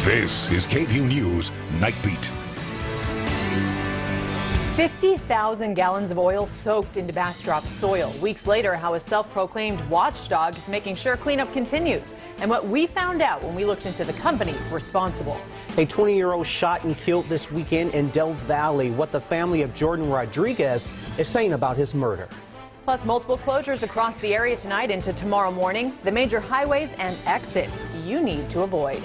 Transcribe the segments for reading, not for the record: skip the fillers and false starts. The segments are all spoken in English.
This is KVUE News Night Beat. 50,000 gallons of oil soaked into Bastrop soil. Weeks later, how a self-proclaimed watchdog is making sure cleanup continues. And what we found out when we looked into the company responsible. A 20-year-old shot and killed this weekend in Del Valley. What the family of Jordan Rodriguez is saying about his murder. Plus, multiple closures across the area tonight into tomorrow morning. The major highways and exits you need to avoid.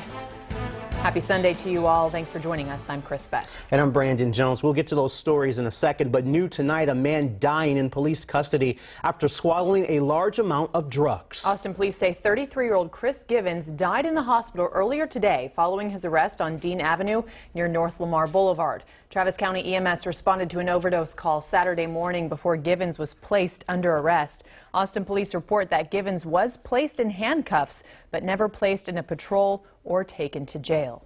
Happy Sunday to you all. Thanks for joining us. I'm Chris Betts. And I'm Brandon Jones. We'll get to those stories in a second, but new tonight, a man dying in police custody after swallowing a large amount of drugs. Austin police say 33-year-old Chris Givens died in the hospital earlier today following his arrest on Dean Avenue near North Lamar Boulevard. Travis County EMS responded to an overdose call Saturday morning before Givens was placed under arrest. Austin police report that Givens was placed in handcuffs, but never placed in a patrol or taken to jail.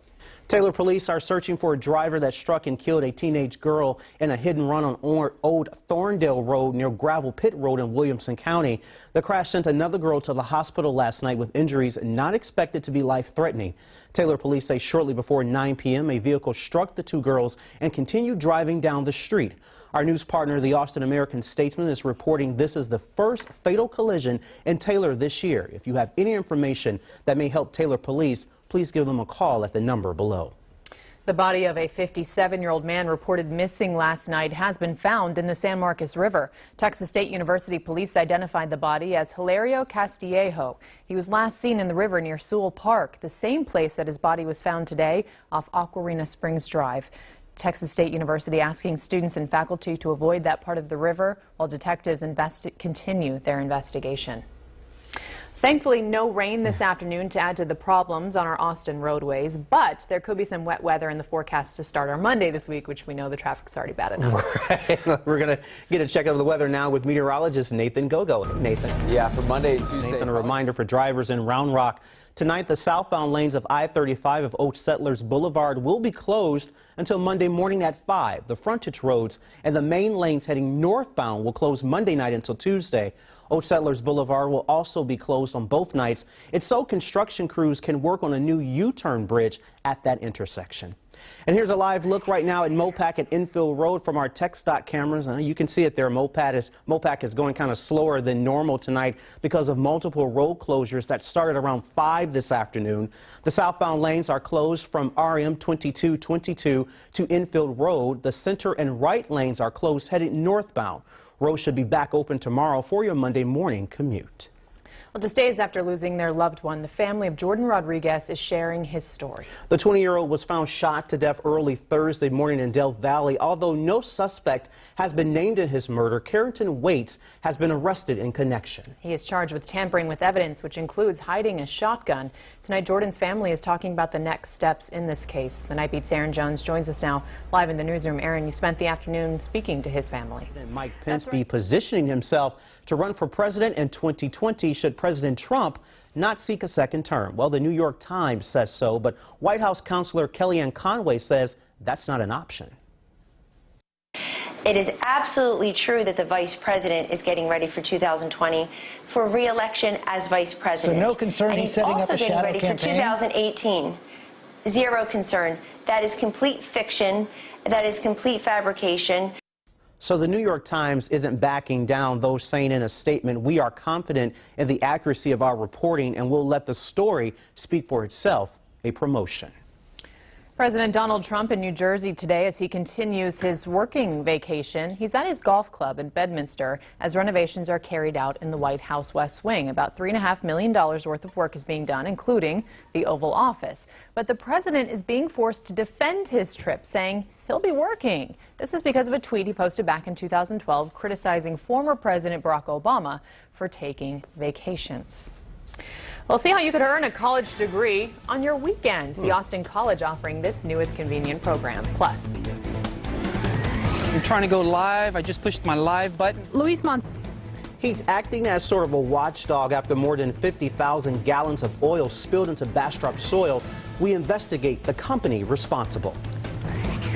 Taylor police are searching for a driver that struck and killed a teenage girl in a hit and run on Old Thorndale Road near Gravel Pit Road in Williamson County. The crash sent another girl to the hospital last night with injuries not expected to be life-threatening. Taylor police say shortly before 9 p.m. a vehicle struck the two girls and continued driving down the street. Our news partner, the Austin American-Statesman, is reporting this is the first fatal collision in Taylor this year. If you have any information that may help Taylor police, please give them a call at the number below. The body of a 57-year-old man reported missing last night has been found in the San Marcos River. Texas State University police identified the body as Hilario Castillejo. He was last seen in the river near Sewell Park, the same place that his body was found today off Aquarina Springs Drive. Texas State University asking students and faculty to avoid that part of the river while detectives continue their investigation. Thankfully, no rain this afternoon to add to the problems on our Austin roadways, but there could be some wet weather in the forecast to start our Monday this week, which we know the traffic's already bad enough. Right. We're going to get a check of the weather now with meteorologist Nathan Gogo. Nathan. Yeah, for Monday and Tuesday. Nathan, a reminder for drivers in Round Rock. Tonight, the southbound lanes of I-35 of Old Settlers Boulevard will be closed until Monday morning at 5. The frontage roads and the main lanes heading northbound will close Monday night until Tuesday. Old Settlers Boulevard will also be closed on both nights. It's so construction crews can work on a new U-turn bridge at that intersection. And here's a live look right now at Mopac at Infield Road from our TxDOT cameras. You can see it there. Mopac is going kind of slower than normal tonight because of multiple road closures that started around 5 this afternoon. The southbound lanes are closed from RM 2222 to Infield Road. The center and right lanes are closed heading northbound. Roads should be back open tomorrow for your Monday morning commute. Well, just days after losing their loved one, the family of Jordan Rodriguez is sharing his story. The 20-year-old was found shot to death early Thursday morning in Del Valley. Although no suspect has been named in his murder, Carrington Waits has been arrested in connection. He is charged with tampering with evidence, which includes hiding a shotgun. Tonight, Jordan's family is talking about the next steps in this case. The Night Beat's Aaron Jones joins us now live in the newsroom. Aaron, you spent the afternoon speaking to his family. And Mike Pence be positioning himself to run for president in 2020 should President Trump not seek a second term. Well, the New York Times says so, but White House counselor Kellyanne Conway says that's not an option. It is absolutely true that the vice president is getting ready for 2020 for re-election as vice president. So no concern and he's setting up a shadow getting ready campaign? for 2018. Zero concern. That is complete fiction. That is complete fabrication. So the New York Times isn't backing down, though saying in a statement, we are confident in the accuracy of our reporting and we'll let the story speak for itself, a promotion. President Donald Trump in New Jersey today as he continues his working vacation. He's at his golf club in Bedminster as renovations are carried out in the White House West Wing. About $3.5 million worth of work is being done, including the Oval Office. But the president is being forced to defend his trip, saying he'll be working. This is because of a tweet he posted back in 2012 criticizing former President Barack Obama for taking vacations. Well, see how you could earn a college degree on your weekends. The Austin College offering this newest convenient program. Plus, I'm trying to go live. I just pushed my live button. Luis He's acting as sort of a watchdog after more than 50,000 gallons of oil spilled into Bastrop soil. We investigate the company responsible.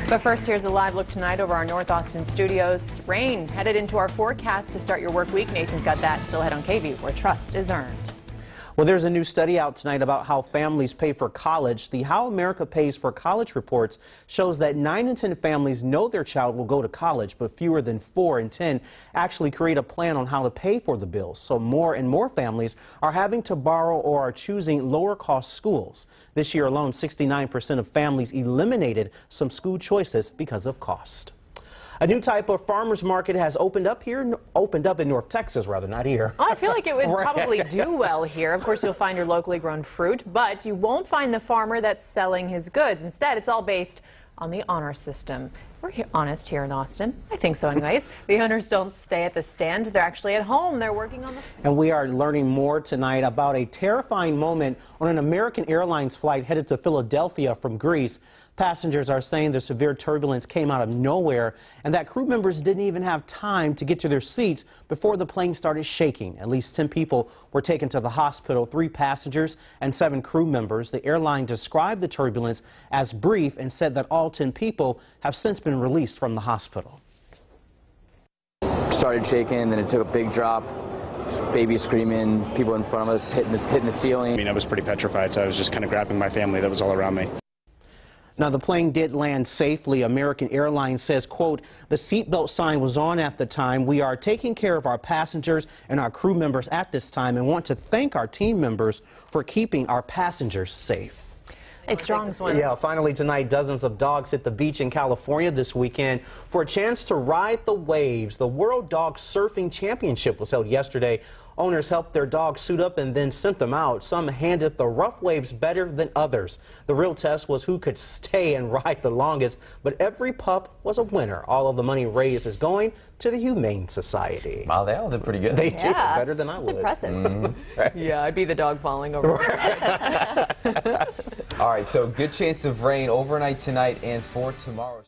But first, here's a live look tonight over our North Austin studios. Rain headed into our forecast to start your work week. Nathan's got that. Still ahead on KVUE, where trust is earned. Well, there's a new study out tonight about how families pay for college. The How America Pays for College reports shows that 9 in 10 families know their child will go to college, but fewer than 4 in 10 actually create a plan on how to pay for the bills. So more and more families are having to borrow or are choosing lower cost schools. This year alone, 69% of families eliminated some school choices because of cost. A new type of farmers market has opened up in North Texas, rather, not here. Oh, I feel like it would probably do well here. Of course, you'll find your locally grown fruit, but you won't find the farmer that's selling his goods. Instead, it's all based on the honor system. We're honest here in Austin. I think so anyways. The owners don't stay at the stand. They're actually at home. They're working on the... And we are learning more tonight about a terrifying moment on an American Airlines flight headed to Philadelphia from Greece. Passengers are saying the severe turbulence came out of nowhere and that crew members didn't even have time to get to their seats before the plane started shaking. At least 10 people were taken to the hospital, 3 passengers and 7 crew members. The airline described the turbulence as brief and said that all 10 people have since been released from the hospital. Started shaking, then it took a big drop. Baby screaming, people in front of us hitting the ceiling. I mean, I was pretty petrified, so I was just kind of grabbing my family that was all around me. Now, the plane did land safely. American Airlines says, quote, the seatbelt sign was on at the time. We are taking care of our passengers and our crew members at this time and want to thank our team members for keeping our passengers safe. A strong swim. Yeah, finally tonight, dozens of dogs hit the beach in California this weekend for a chance to ride the waves. The World Dog Surfing Championship was held yesterday. Owners helped their dogs suit up and then sent them out. Some handled the rough waves better than others. The real test was who could stay and ride the longest, but every pup was a winner. All of the money raised is going to the Humane Society. Wow, they all did pretty good. They did better than I would. That's impressive. Mm-hmm. Yeah, I'd be the dog falling over. All right, so good chance of rain overnight tonight and for tomorrow.